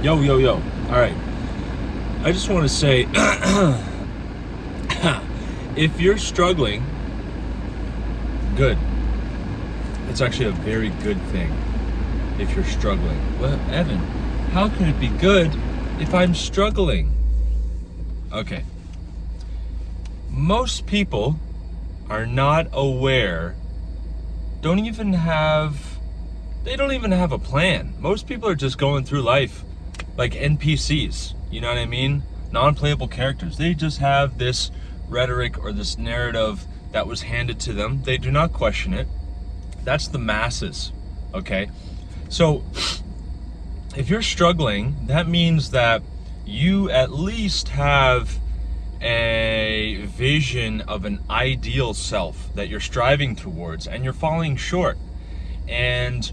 Yo, yo, yo. All right. I just want to say if you're struggling, good. It's actually a very good thing if you're struggling. Well, Evan, how can it be good if I'm struggling? Okay. Most people are not aware, they don't even have a plan. Most people are just going through life like NPCs, you know what I mean? Non-playable characters. They just have this rhetoric or this narrative that was handed to them. They do not question it. That's the masses, okay? So if you're struggling, that means that you at least have a vision of an ideal self that you're striving towards, and you're falling short. And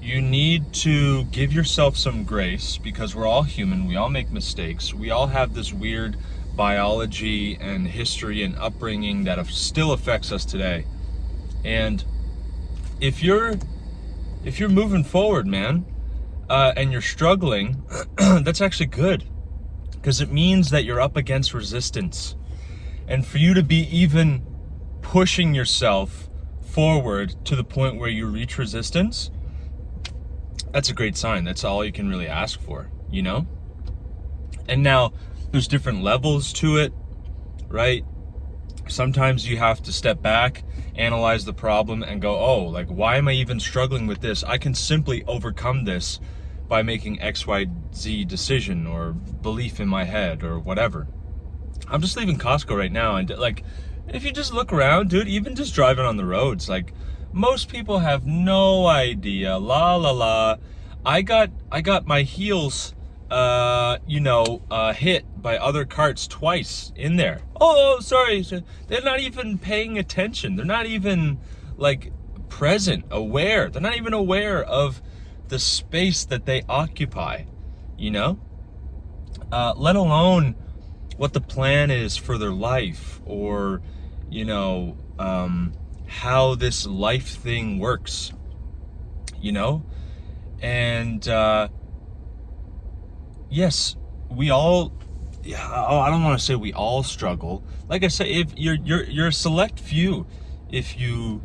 you need to give yourself some grace, because we're all human, we all make mistakes, we all have this weird biology and history and upbringing that still affects us today. And if you're moving forward, man, and you're struggling, that's actually good, because it means that you're up against resistance. And for you to be even pushing yourself forward to the point where you reach resistance, that's a great sign. That's all you can really ask for, you know? And now there's different levels to it, right? Sometimes you have to step back, analyze the problem, and go, oh, like, why am I even struggling with this? I can simply overcome this by making XYZ decision or belief in my head or whatever. I'm just leaving Costco right now, and like, if you just look around, dude, even just driving on the roads, like, most people have no idea. I got my heels, hit by other carts twice in there. Oh, sorry. They're not even paying attention. They're not even like present, aware. They're not even aware of the space that they occupy, you know? Let alone what the plan is for their life, or, how this life thing works, you know? And yes, we all, I don't want to say we all struggle. Like I say, if you're a select few if you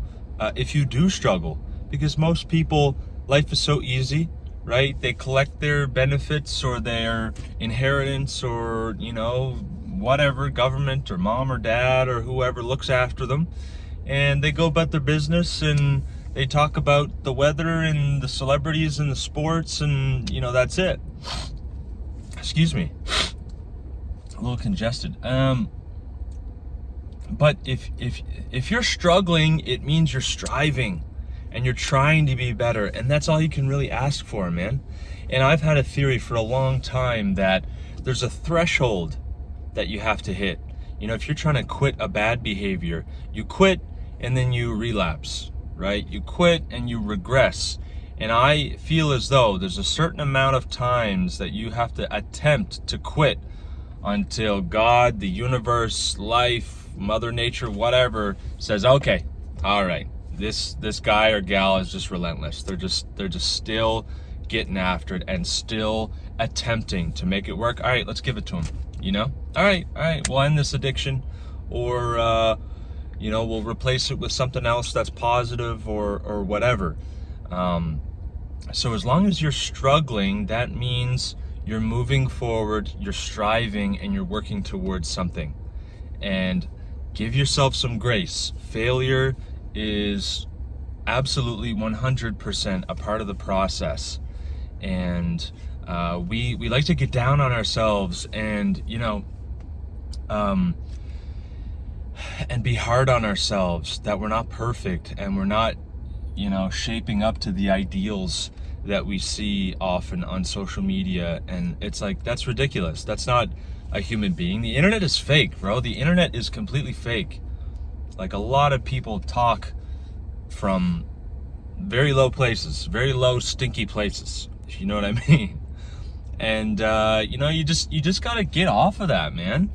do struggle, because most people, life is so easy, right? They collect their benefits or their inheritance, or whatever, government or mom or dad or whoever looks after them, and they go about their business, and they talk about the weather and the celebrities and the sports, and that's it. Excuse me, a little congested. But if you're struggling, it means you're striving and you're trying to be better, and that's all you can really ask for, man. And I've had a theory for a long time that there's a threshold that you have to hit. If you're trying to quit a bad behavior, you quit and then you relapse, right? You quit and you regress. And I feel as though there's a certain amount of times that you have to attempt to quit until God, the universe, life, Mother Nature, whatever, says, okay, all right, this guy or gal is just relentless. They're just still getting after it and still attempting to make it work. All right, let's give it to them. All right, we'll end this addiction, or we'll replace it with something else that's positive, or whatever. So as long as you're struggling, that means you're moving forward, you're striving, and you're working towards something. And give yourself some grace. Failure is absolutely 100% a part of the process. And we like to get down on ourselves and, and be hard on ourselves that we're not perfect and we're not, shaping up to the ideals that we see often on social media. And it's like, that's ridiculous. That's not a human being. The internet is fake, bro. The internet is completely fake. Like, a lot of people talk from very low places, very low, stinky places, if you know what I mean. And you just gotta get off of that, man.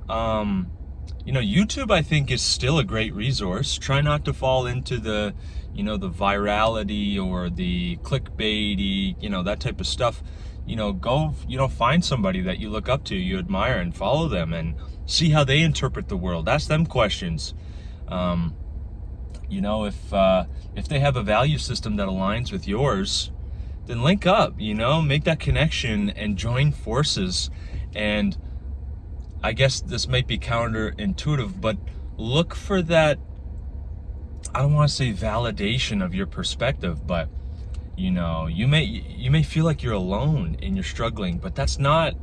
YouTube, I think, is still a great resource. Try not to fall into the you know, the virality or the clickbaity, you know, that type of stuff, you know, go, you know, find somebody that you look up to, you admire, and follow them and see how they interpret the world. Ask them questions. You know, if they have a value system that aligns with yours, then link up, you know, make that connection and join forces. And I guess this might be counterintuitive, but look for that, I don't want to say validation of your perspective, but you know, you may feel like you're alone and you're struggling, but that's not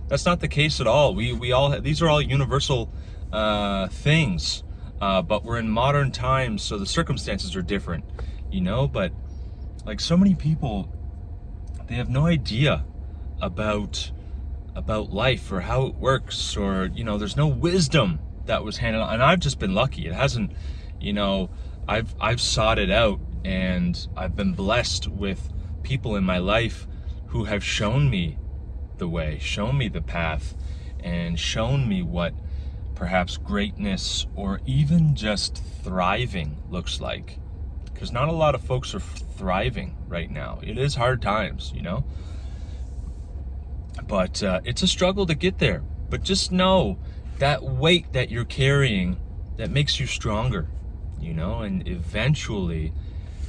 the case at all. We all, these are all universal things, but we're in modern times, so the circumstances are different, you know. But like so many people, they have no idea about life or how it works, or you know, there's no wisdom that was handed on. And I've just been lucky. It hasn't, you know, I've sought it out, and I've been blessed with people in my life who have shown me the way, shown me the path, and shown me what perhaps greatness or even just thriving looks like. Because not a lot of folks are thriving right now. It is hard times, you know, but it's a struggle to get there. But just know that weight that you're carrying, that makes you stronger, you know. And eventually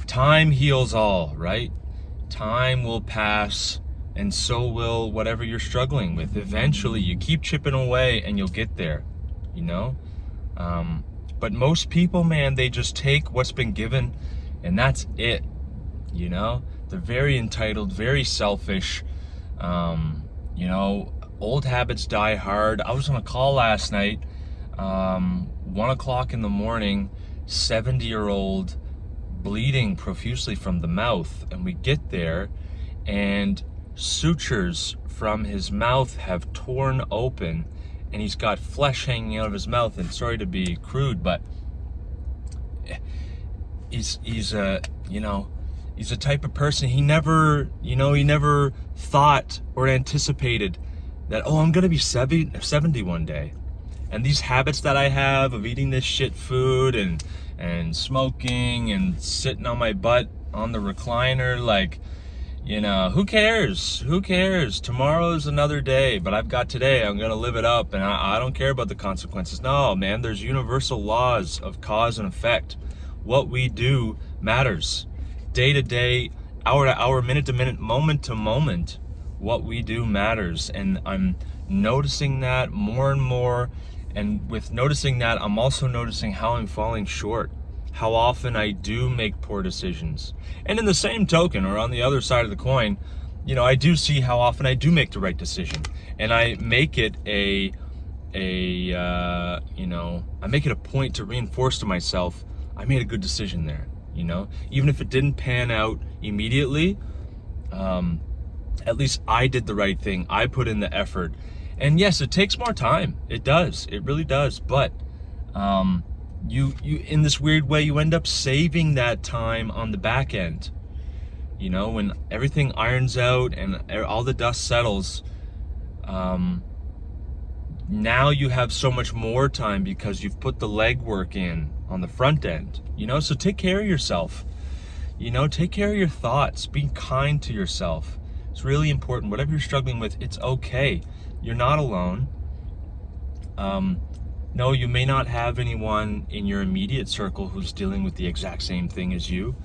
time heals all, right? Time will pass, and so will whatever you're struggling with. Eventually you keep chipping away and you'll get there, you know. But most people, man, they just take what's been given and that's it, you know. They're very entitled, very selfish. You know, old habits die hard. I was on a call last night, 1 o'clock in the morning, 70-year-old bleeding profusely from the mouth, and we get there and sutures from his mouth have torn open, and he's got flesh hanging out of his mouth. And sorry to be crude, but he's a, you know, he's a type of person, he never thought or anticipated that, oh, I'm gonna be 70 one day. And these habits that I have of eating this shit food and smoking and sitting on my butt on the recliner, like, you know, who cares? Tomorrow's another day, but I've got today. I'm gonna live it up, and I don't care about the consequences. No, man, there's universal laws of cause and effect. What we do matters. Day to day, hour to hour, minute to minute, moment to moment, what we do matters. And I'm noticing that more and more. And with noticing that, I'm also noticing how I'm falling short, how often I do make poor decisions. And in the same token, or on the other side of the coin, you know, I do see how often I do make the right decision. And I make it I make it a point to reinforce to myself, I made a good decision there, you know? Even if it didn't pan out immediately, at least I did the right thing. I put in the effort. And yes, it takes more time. It does. It really does. But you in this weird way, you end up saving that time on the back end. You know, when everything irons out and all the dust settles, now you have so much more time because you've put the legwork in on the front end. You know, so take care of yourself. You know, take care of your thoughts. Be kind to yourself. It's really important. Whatever you're struggling with, it's okay. You're not alone. No, you may not have anyone in your immediate circle who's dealing with the exact same thing as you,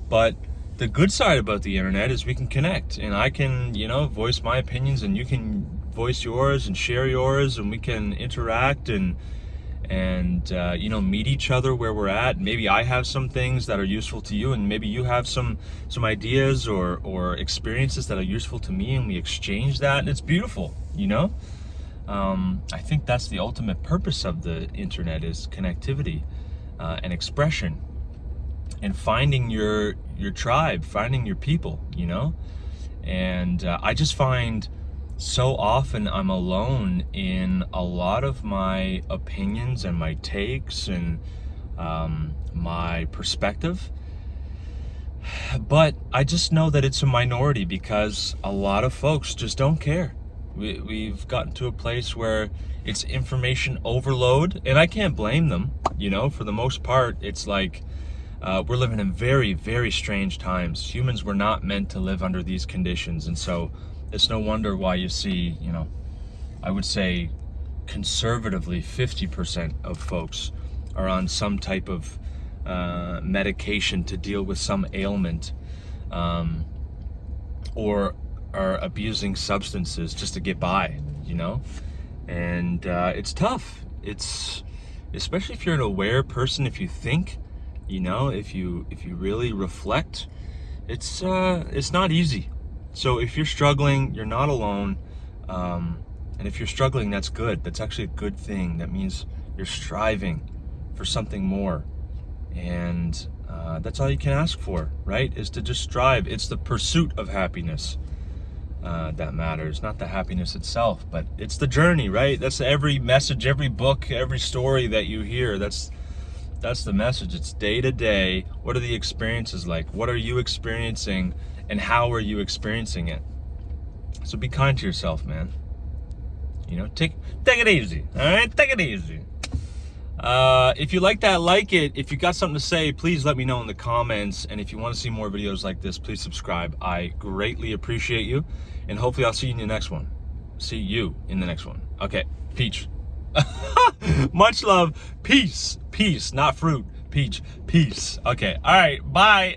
but the good side about the internet is we can connect, and I can, you know, voice my opinions, and you can voice yours and share yours, and we can interact and you know, meet each other where we're at. Maybe I have some things that are useful to you, and maybe you have some ideas or experiences that are useful to me, and we exchange that, and it's beautiful, you know. I think that's the ultimate purpose of the internet, is connectivity and expression, and finding your tribe, finding your people, you know. And I just find so often I'm alone in a lot of my opinions and my takes and my perspective. But I just know that it's a minority, because a lot of folks just don't care. We've gotten to a place where it's information overload, and I can't blame them. You know, for the most part, it's like We're living in very, very strange times. Humans were not meant to live under these conditions, and so it's no wonder why you see, I would say conservatively 50% of folks are on some type of medication to deal with some ailment, or are abusing substances just to get by, and it's tough. It's, especially if you're an aware person, if you think, if you really reflect, it's not easy. So if you're struggling, you're not alone. And if you're struggling, that's good. That's actually a good thing. That means you're striving for something more. And that's all you can ask for, right? Is to just strive. It's the pursuit of happiness that matters, not the happiness itself, but it's the journey, right? That's every message, every book, every story that you hear. That's the message. It's day to day. What are the experiences like? What are you experiencing, and how are you experiencing it? So be kind to yourself, man. Take it easy. All right, take it easy. If you like that, like it. If you got something to say, please let me know in the comments. And if you want to see more videos like this, please subscribe. I greatly appreciate you. And hopefully I'll see you in the next one. See you in the next one. Okay, peach. Much love. Peace. Peace, not fruit. Peach. Peace. Okay, all right, bye.